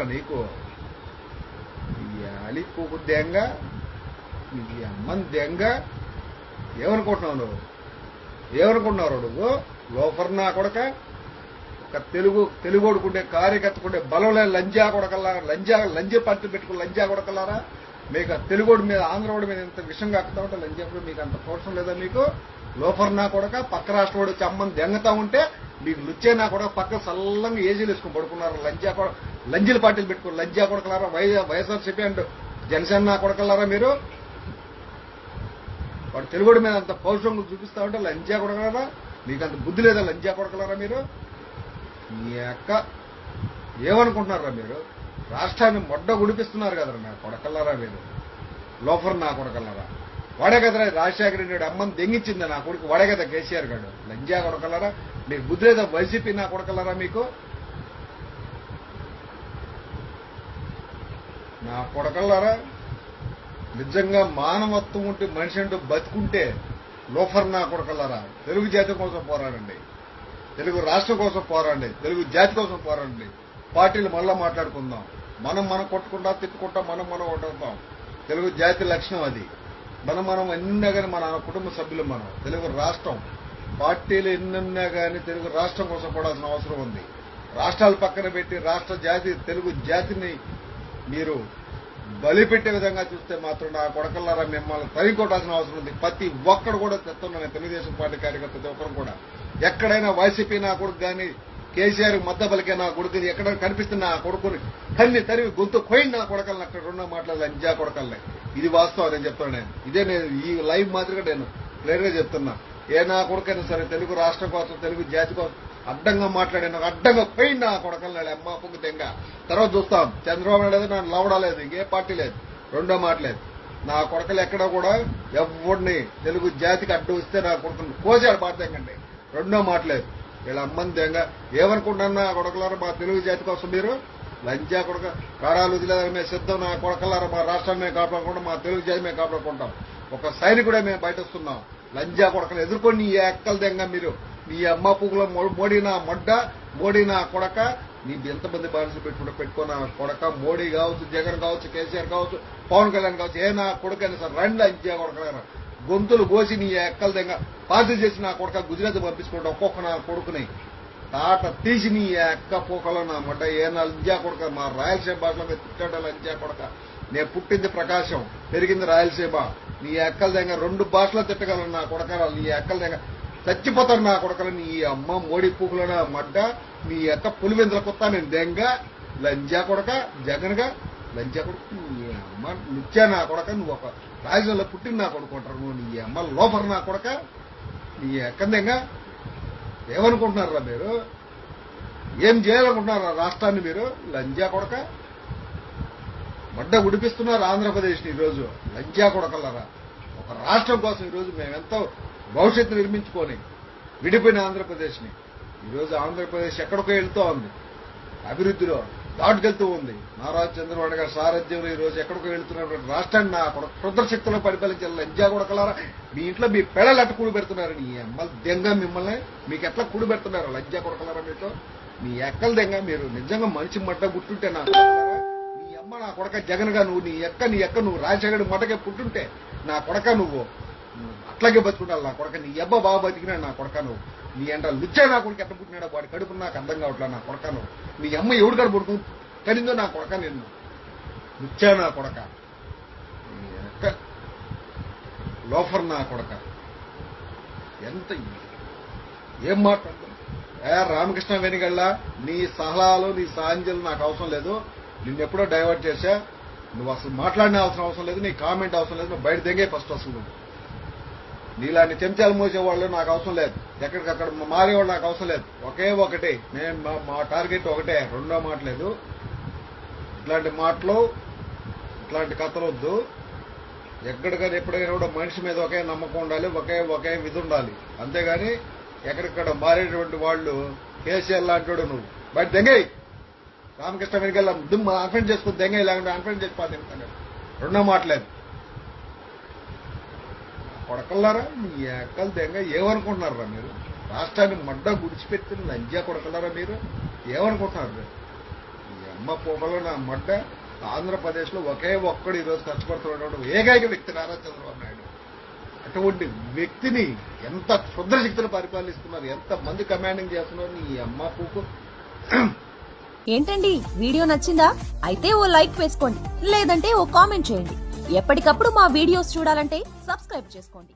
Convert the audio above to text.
చెప్పాలా నీకు? ఈ అలిపోకు దెంగ, నీ అమ్మని దెంగ. ఏమనుకుంటున్నావు నువ్వు? ఏమనుకుంటున్నావు నువ్వు? లోఫర్ నా కొడక. ఒక తెలుగోడుకుంటే కార్యకర్తకుంటే బలం లేని లంజా కొడకల్లారా, లంజ పట్టు పెట్టుకుని లంజా కొడకల్లారా. మీకు తెలుగోడు మీద ఆంధ్రోడి మీద ఎంత విషం కాకుతా ఉంటే లంజప్పుడు మీకు అంత పోషం లేదా మీకు? లోఫర్ నా కొడక. పక్క రాష్ట్రవాడు వచ్చి అమ్మని దెంగతా ఉంటే మీకు లుచ్చే నా కొడక పక్క సల్లంగా ఏజీలు వేసుకుని పడుకున్నారు. లంజీల పార్టీలు పెట్టుకుని లంజా కొడకలారా. వైఎస్ఆర్సీపీ అంటూ జనసేన నా కొడకల్లారా మీరు. వాడు తెలుగుడి మీద అంత పౌరుషం చూపిస్తా ఉంటే లంజా కొడకలారా. మీకు అంత బుద్ధి లేదా లంజా కొడకలారా మీరు? మీ అక్క ఏమనుకుంటున్నారా మీరు? రాష్ట్రాన్ని మొడ్డ గుడిపిస్తున్నారు కదరా నా కొడకల్లారా మీరు. లోఫర్ నా కొడకల్లారా. వాడే కదరా రాజశేఖర రెడ్డి అమ్మని దెంగించింది నా కొడుకు. వాడే కదా కేసీఆర్ గారు. లంజా కొడకల్లారా. మీకు బుద్ధి లేదా వైసీపీ నా కొడకల్లారా మీకు? నా కొడకల్లారా. నిజంగా మానవత్వం ఉంటే మనిషి అంటూ బతుకుంటే లోఫర్ నా కొడకల్లారా. తెలుగు జాతి కోసం పోరాడండి, తెలుగు రాష్ట్రం కోసం పోరాడండి, తెలుగు జాతి కోసం పోరాడండి. పార్టీలు మళ్ళా మాట్లాడుకుందాం. మనం కొట్టుకుంటా తిట్టుకుంటాం, మనం కొట్టుకుంటాం. తెలుగు జాతి లక్షణం అది. మనం ఎన్నున్నా కానీ మన కుటుంబ సభ్యులు మనం. తెలుగు రాష్ట్రం పార్టీలు ఎన్నున్నా కానీ తెలుగు రాష్ట్రం కోసం పడాల్సిన అవసరం ఉంది. రాష్ట్రాలు పక్కన పెట్టి రాష్ట్ర జాతి తెలుగు జాతిని మీరు బలిపెట్టే విధంగా చూస్తే మాత్రం నా కొడకల్లారా మిమ్మల్ని తరిగొట్టాల్సిన అవసరం ఉంది. ప్రతి ఒక్కడు కూడా చెప్తున్నాను, తెలుగుదేశం పార్టీ కార్యకర్త ప్రతి ఒక్కరు కూడా. ఎక్కడైనా వైసీపీ నా కొడుకు కానీ కేసీఆర్ మద్ద పలికే నా కొడుకుని ఎక్కడ కనిపిస్తున్న నా కొడుకుని కన్ని తరివి గొంతు కోయింది నా కొడకల్ని. అక్కడ రెండో మాటలు లంజా కొడకల్ని. ఇది వాస్తవం నేను చెప్తాను. ఇదే నేను ఈ లైవ్ మాదిరిగా నేను క్లియర్ గా చెప్తున్నా. ఏ నా కొడుకైనా సరే తెలుగు రాష్ట్రం కోసం తెలుగు జాతి కోసం అడ్డంగా మాట్లాడాను, అడ్డంగా పోయింది నా కొడకల్ని అమ్మ పొంగు తెంగ. తర్వాత చూస్తాం చంద్రబాబు నాయుడు లేదు, నన్ను లవడలేదు, ఇంకే పార్టీ లేదు, రెండో మాట లేదు. నా కొడకలు ఎక్కడ కూడా ఎవరిని తెలుగు జాతికి అడ్డు వస్తే నా కొడుకుని కోసాడు పాడతాండి, రెండో మాట లేదు. వీళ్ళ అమ్మని తెంగ. ఏమనుకుంటున్నా కొడకలారా మా తెలుగు జాతి కోసం మీరు? లంజా కొడక ప్రాణాలు వదిలేదని మేము సిద్ధం. నా కొడకలారా మా రాష్ట్రాన్ని మేము కాపాడుకుంటాం, మా తెలుగు జాతి మేము కాపాడుకుంటాం. ఒక సైనికుడే మేము బయట వస్తున్నాం. లంజా కొడకలు ఎదుర్కొని నీ ఎక్కల దెంగ మీరు. నీ అమ్మ పువ్వుల మోడీ నా మొడ్డ, మోడీ నా కొడక. నీ ఎంతమంది బానిసలు పెట్టుకున్న కొడక. మోడీ కావచ్చు, జగన్ కావచ్చు, కేసీఆర్ కావచ్చు, పవన్ కళ్యాణ్ కావచ్చు, ఏ నా కొడుకైనా సార్ రండి లంజా కొడకలేరా. గొంతులు కోసి నీ ఎక్కల దెంగ పార్టీ చేసి నా కొడక గుజరాత్ పంపించుకుంటా. ఒక్కొక్క నా కొడుకుని తాట తీసి నీ ఎక్క పోకలో నా మొట్ట. ఏ నా లంజా కొడక. మా రాయలసీమ భాషలో తిట్టాడ లంజా కొడక. నేను పుట్టింది ప్రకాశం, పెరిగింది రాయలసీమ. నీ ఎక్కల దెంగ రెండు భాషలో తిట్టగలను నా కొడక. నీ ఎక్కల దెంగ చచ్చిపోతారు నా కొడకలు. నీ అమ్మ మోడీ పూకులో నా మడ్డ. నీ యొక్క పులివెందుల కొత్త నేను దెంగ లంజా కొడక. జగన్ గా లంజా కొడుకు. నీ అమ్మ నిత్యా నా కొడక. నువ్వు ఒక రాజధానిలో పుట్టిన నా కొడుకుంటారు నువ్వు. నీ అమ్మ లోఫర్ నా కొడక. నీ ఎక్కందెంగా. ఏమనుకుంటున్నారా మీరు? ఏం చేయాలనుకుంటున్నారా రాష్ట్రాన్ని మీరు? లంజా కొడక. మడ్డ ఉడిపిస్తున్నారు ఆంధ్రప్రదేశ్ని ఈరోజు. లంజా కొడకలరా. ఒక రాష్ట్రం కోసం ఈరోజు మేమెంతో భవిష్యత్తు నిర్మించుకొని విడిపోయిన ఆంధ్రప్రదేశ్ని ఈరోజు ఆంధ్రప్రదేశ్ ఎక్కడికో వెళ్తూ ఉంది, అభివృద్ధిలో దాటుకెళ్తూ ఉంది. నారా చంద్రబాబు గారి సారథ్యంలో ఈరోజు ఎక్కడికో వెళ్తున్నటువంటి రాష్ట్రాన్ని నా క్షుద్రశక్తిలో పరిపాలించాలి. లంజా కొడకలారా. మీ ఇంట్లో మీ పిల్లలు ఎట్లా కూడి పెడుతున్నారు? నీ అమ్మలు దెంగ మిమ్మల్ని మీకు ఎట్లా కూడి పెడుతున్నారు? లంజా కొడకలారా మీతో. మీ ఎక్కల దెంగ. మీరు నిజంగా మనిషి మడ్డ పుట్టుంటే నా నీ అమ్మ నా కొడక జగన్ గా నువ్వు నీ ఎక్క నువ్వు రాజశేఖర్ మటకే పుట్టుంటే నా కొడక నువ్వు అట్లాగే బతుకుంటావు నా కొడక. నీ అబ్బ బాగా బతికినాడు నా కొడక. నువ్వు నీ అంట లుచ్చా నా కొడుకు ఎట్లా పుట్టినాడు వాడి కడుపు నాకు అర్థం కావట్లా నా కొడక. నువ్వు నీ అమ్మ ఎవడు కడుపు పుడుతు కడిందో నా కొడక. నిన్ను లుచ్చా నా కొడక. లోఫర్ నా కొడక. ఎంత ఏం మాట్లాడుతుంది? రామకృష్ణ వెనుగళ్ళ నీ సలహాలు నీ సాంజలు నాకు అవసరం లేదు. నిన్నెప్పుడో డైవర్ట్ చేశా. నువ్వు అసలు మాట్లాడిన అవసరం లేదు. నీ కామెంట్ అవసరం లేదు. నువ్వు బయట దిగే ఫస్ట్ అసలు. నీలాంటి చెంచాలు మోసేవాళ్ళు నాకు అవసరం లేదు. ఎక్కడికక్కడ మారేవాళ్ళు నాకు అవసరం లేదు. ఒకే ఒకటి నేను మా టార్గెట్ ఒకటే, రెండో మాట లేదు. ఇట్లాంటి మాటలు ఇట్లాంటి కథలు వద్దు. ఎక్కడికైనా ఎప్పుడైనా కూడా మనిషి మీద ఒకే నమ్మకం ఉండాలి, ఒకే విధి ఉండాలి. అంతేగాని ఎక్కడిక్కడ మారేటువంటి వాళ్ళు కేసీఆర్ లాంటి నువ్వు బయట దెంగై. రామకృష్ణ వెనుకల్లా దుమ్ము అన్ఫ్రెండ్ చేసుకుని దెంగై, లేకుంటే అన్ఫ్రెండ్ చేసిపోతాను. రెండో మాటలేదు. కొడకల్లారా. మీ ఎక్కలు దెంగ. ఏమనుకుంటున్నారా మీరు? రాష్ట్రాన్ని మడ్డ గుడిచిపెట్టిన లంజా కొడకల్లారా మీరు. ఏమనుకుంటున్నారు? అమ్మ పొగల మొడ్డ ఆంధ్రప్రదేశ్ లో ఒకే ఒక్కడు ఈరోజు కష్టపడుతున్నాడు ఏకైక వ్యక్తి నారా చంద్రబాబు నాయుడు. అటువంటి వ్యక్తిని ఎంత క్షుద్రశక్తులు పరిపాలిస్తున్నారు, ఎంత మంది కమాండింగ్ చేస్తున్నారు. నీ అమ్మ పూకు. ఏంటండి వీడియో నచ్చిందా? అయితే ఓ లైక్ వేసుకోండి, లేదంటే ఓ కామెంట్ చేయండి. ఎప్పటికప్పుడు మా వీడియోస్ చూడాలంటే సబ్స్క్రైబ్ చేసుకోండి.